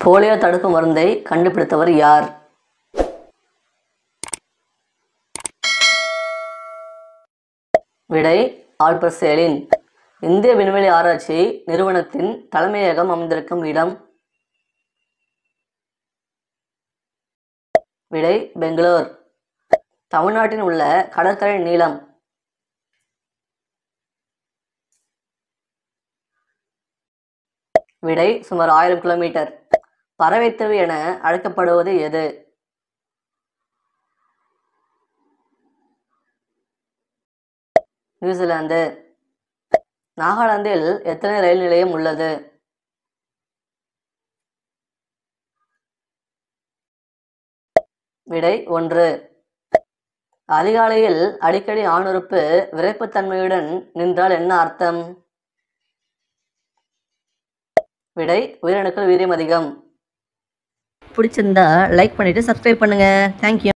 Polio தடுப்பு மருந்தை கண்டுபிடித்தவர் யார்? விடை ஆல்பர்ட் சேலின். இந்திய விண்வெளி ஆராய்ச்சி நிறுவனத்தின் தலைமையகம் அமைந்திருக்கும் இடம்? விடை பெங்களூர். தமிழ்நாட்டில் உள்ள கடற்கரை நீளம்? விடை சுமார் 1000 கிலோமீட்டர். பறவைத்தீவு என அழைக்கப்படுவது எது? நியூசிலாந்து. நாகாலாந்தில் எத்தனை ரயில் நிலையம் உள்ளது? விடை 1. அதிகாலையில் அடிக்கடி ஆணுறுப்பு விறைப்புத்தன்மையுடன் நின்றால் என்ன அர்த்தம்? விடை உயிரணுக்கள் வீரியம் அதிகம். பிடிச்சிருந்தா லைக் பண்ணிட்டு சப்ஸ்கிரைப் பண்ணுங்க. தேங்க்யூ.